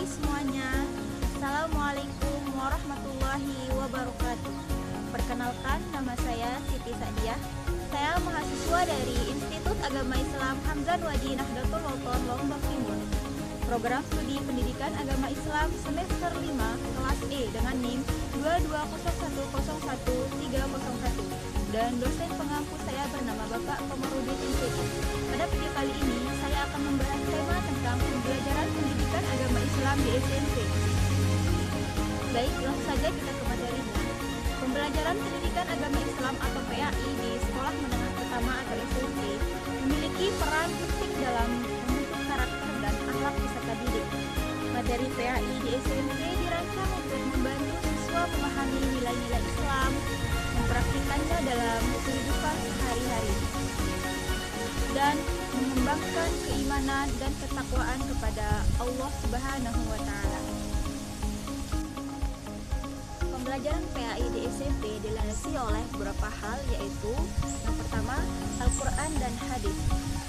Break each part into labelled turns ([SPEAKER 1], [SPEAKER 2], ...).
[SPEAKER 1] pagi semuanya. Assalamualaikum warahmatullahi wabarakatuh. Perkenalkan, nama saya Siti Sadiah. Saya mahasiswa dari Institut Agama Islam Hamzan Wadi Nahdlatul Ulama Lombok Timur. Program Studi Pendidikan Agama Islam semester 5 kelas E dengan NIM 220101301 dan dosen pengampu saya bernama Bapak Komarudin MPD. Pada video kali ini saya akan membahas tema tentang pembelajaran pendidikan agama Islam di SMP. Baik, langsung saja kita ke materinya. Pembelajaran pendidikan agama Islam atau PAI di sekolah menengah pertama atau SMP memiliki peran penting dalam membentuk karakter dan akhlak peserta didik. Materi PAI di SMP dirancang untuk membantu siswa memahami nilai-nilai Islam, mempraktikannya dalam kehidupan sehari-hari, dan mengembangkan keimanan dan ketakwaan kepada Allah Subhanahu wa Ta'ala. Pembelajaran PAI di SMP dilandasi oleh beberapa hal, yaitu yang pertama, Al-Quran dan Hadis.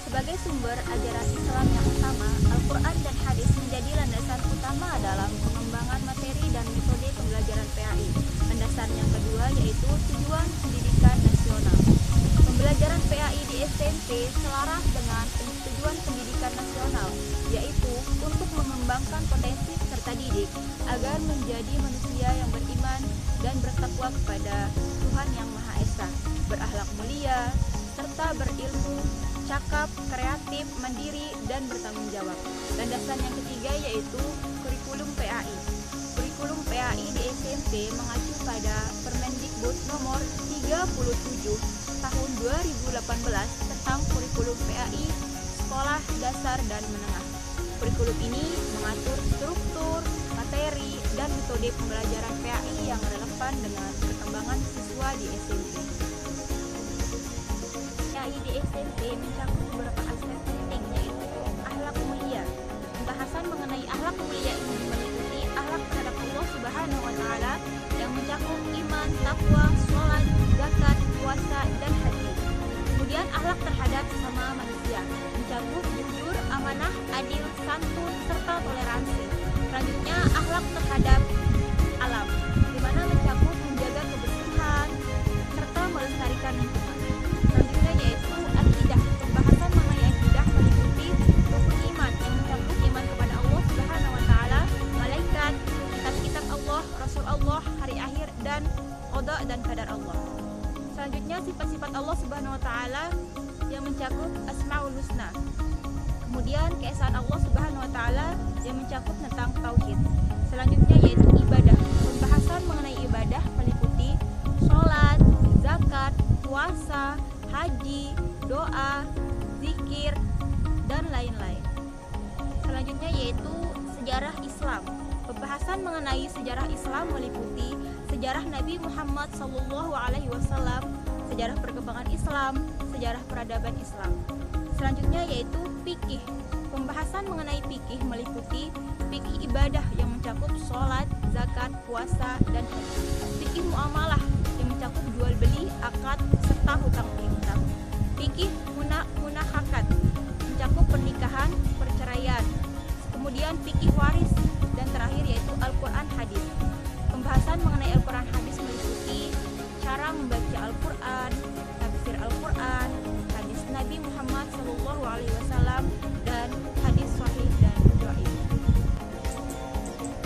[SPEAKER 1] Sebagai sumber ajaran Islam yang utama, Al-Quran dan Hadis menjadi landasan utama dalam pengembangan materi dan metode pembelajaran PAI. Landasan yang kedua yaitu tujuan pendidikan nasional. Pembelajaran PAI di SMP selaras dengan tujuan pendidikan nasional, yaitu untuk mengembangkan potensi peserta didik agar menjadi manusia yang beriman dan bertakwa kepada Tuhan Yang Maha Esa, berakhlak mulia, serta berilmu, cakap, kreatif, mandiri, dan bertanggung jawab. Landasan yang ketiga yaitu kurikulum PAI. Kurikulum PAI di SMP mengacu pada Permendikbud nomor 37 tahun 2018 tentang kurikulum PAI sekolah dasar dan menengah. Kurikulum ini mengatur struktur, materi, dan metode pembelajaran PAI yang relevan dengan perkembangan siswa di SMP. PAI di SMP mencakup beberapa aspek penting, yaitu akhlak mulia. Pembahasan mengenai akhlak mulia ini meliputi akhlak terhadap Allah Subhanahu wa Ta'ala yang mencakup iman, takwa, sholat, zakat, puasa, dan haji. Kemudian akhlak terhadap sesama manusia mencakup jujur, amanah, adil, santun, serta toleransi. Selanjutnya akhlak terhadap alam, di mana mencakup menjaga kebersihan serta melestarikan lingkungan. Selanjutnya yaitu akidah. Pembahasan mengenai akidah meliputi rukun iman yang mencakup iman kepada Allah Subhanahu wa Ta'ala, malaikat, kitab-kitab Allah, Rasul Allah, hari akhir, dan qada dan qadar Allah. Selanjutnya sifat-sifat Allah Subhanahu wa Ta'ala yang mencakup Asmaul Husna. Kemudian keesaan Allah Subhanahu wa Ta'ala yang mencakup tentang tauhid. Selanjutnya yaitu ibadah. Pembahasan mengenai ibadah meliputi sholat, zakat, puasa, haji, doa, zikir, dan lain-lain. Selanjutnya yaitu sejarah Islam. Pembahasan mengenai sejarah Islam meliputi sejarah Nabi Muhammad SAW, sejarah perkembangan Islam, sejarah peradaban Islam. Selanjutnya yaitu fikih. Pembahasan mengenai fikih meliputi fikih ibadah yang mencakup sholat, zakat, puasa, dan haji. Fikih muamalah yang mencakup jual beli, akad, serta hutang piutang. Fikih munahakat mencakup pernikahan, perceraian. Kemudian fikih waris, dan terakhir yaitu Al-Quran Hadis. Pembahasan mengenai Al-Quran Hadis meliputi cara membaca Al-Quran, tafsir Al-Quran, hadis Nabi Muhammad SAW, dan hadis sahih dan dhaif.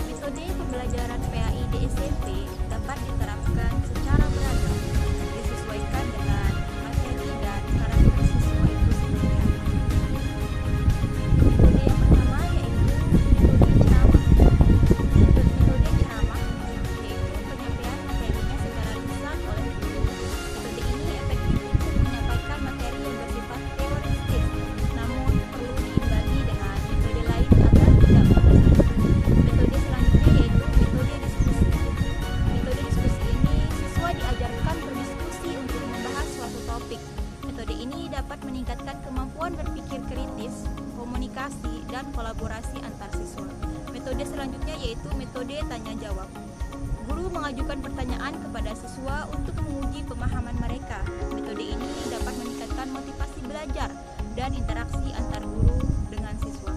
[SPEAKER 1] Metode pembelajaran PAI di SMP dapat diterapkan secara beragam, disesuaikan dengan materi dan karakter siswa itu sendiri. Metode yang pertama yaitu metode ceramah. Metode ceramah yaitu penyampaian materinya secara lisan oleh guru. Metode ini efektif untuk menyampaikan materi yang bersifat teoretis, namun perlu diimbangi dengan metode lain agar tidak membosankan. Metode selanjutnya yaitu metode diskusi. Metode diskusi ini siswa diajarkan berdiskusi untuk membahas suatu topik. Metode ini dapat meningkatkan kemampuan berpikir kritis, komunikasi, dan kolaborasi antar siswa. Metode selanjutnya yaitu metode tanya jawab. Guru mengajukan pertanyaan kepada siswa untuk menguji pemahaman mereka. Metode ini dapat meningkatkan motivasi belajar dan interaksi antar guru dengan siswa.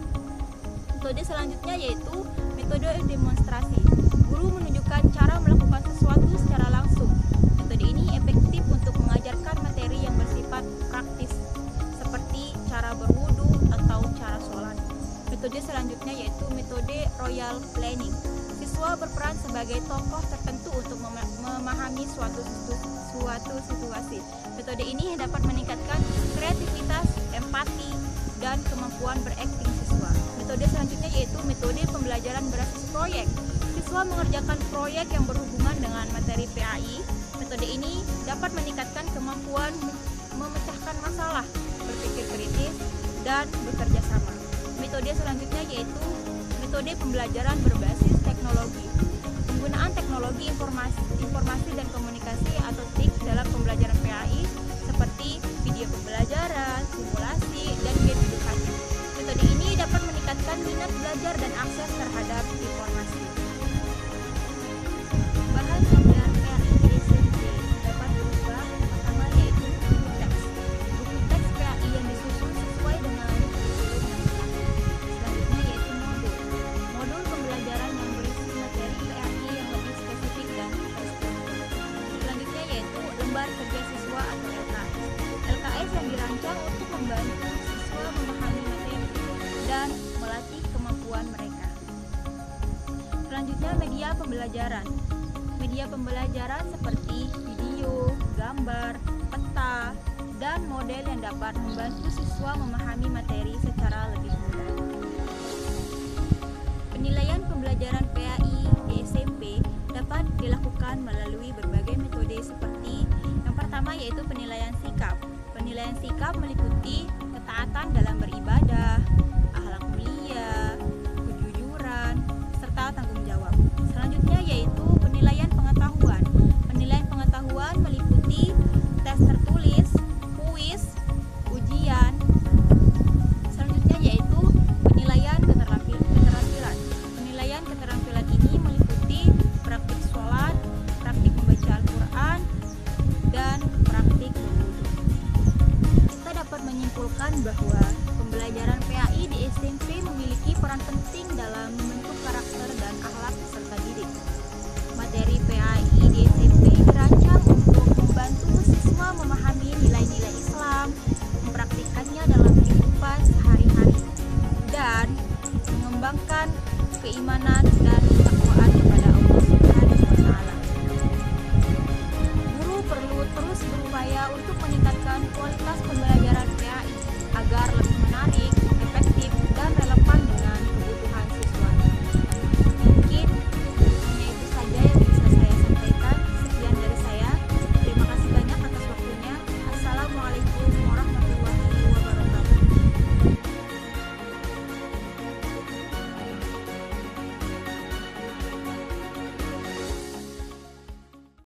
[SPEAKER 1] Metode selanjutnya yaitu metode demonstrasi. Guru menunjukkan cara melakukan sesuatu secara langsung. Metode ini efektif untuk mengajarkan materi yang bersifat praktis, seperti cara berwudu atau cara sholat. Metode selanjutnya yaitu metode royal planning. Siswa berperan sebagai tokoh tertentu untuk memahami suatu situasi. Metode ini dapat meningkatkan kreativitas, empati, dan kemampuan berakting siswa. Metode selanjutnya yaitu metode pembelajaran berbasis proyek. Siswa mengerjakan proyek yang berhubungan dengan materi PAI. Metode ini dapat meningkatkan kemampuan memecahkan masalah, berpikir kritis, dan bekerja sama. Metode selanjutnya yaitu metode pembelajaran berbasis teknologi. Penggunaan teknologi informasi dan komunikasi atau TIK dalam pembelajaran PAI seperti video pembelajaran, simulasi, dan game edukatif. Metode ini dapat meningkatkan minat belajar dan akses terhadap informasi. Bahan pembelajaran PAI di SMP dapat berubah. Pertama yaitu buku teks. Buku teks PAI yang disusun sesuai dengan kurikulum yang berlaku. Selanjutnya yaitu modul. Modul pembelajaran yang berisi materi PAI yang lebih spesifik dan terstruktur. Selanjutnya yaitu lembar kerja siswa atau LKS. LKS yang dirancang untuk membantu siswa memahami materi dan melatih kemampuan mereka. Selanjutnya media pembelajaran. Media pembelajaran seperti video, gambar, peta, dan model yang dapat membantu siswa memahami materi secara lebih mudah. Penilaian pembelajaran PAI di SMP dapat dilakukan melalui berbagai metode seperti yang pertama yaitu penilaian sikap. Penilaian sikap meliputi ketaatan dalam beribadah, akhlak mulia, kejujuran, serta tanggung jawab. Selanjutnya yaitu penilaian pengetahuan. Penilaian pengetahuan meliputi tes tertulis, kuis, ujian. Selanjutnya yaitu penilaian keterampilan. Penilaian keterampilan ini meliputi praktik sholat, praktik membaca Al-Quran, dan praktik berwudu. Kita dapat menyimpulkan bahwa pembelajaran PAI di SMP memiliki peran penting dalam membentuk karakter dan akhlak peserta didik. Materi PAI di SMP dirancang untuk membantu siswa memahami nilai-nilai Islam, mempraktikkannya dalam kehidupan sehari-hari, dan mengembangkan keimanan dan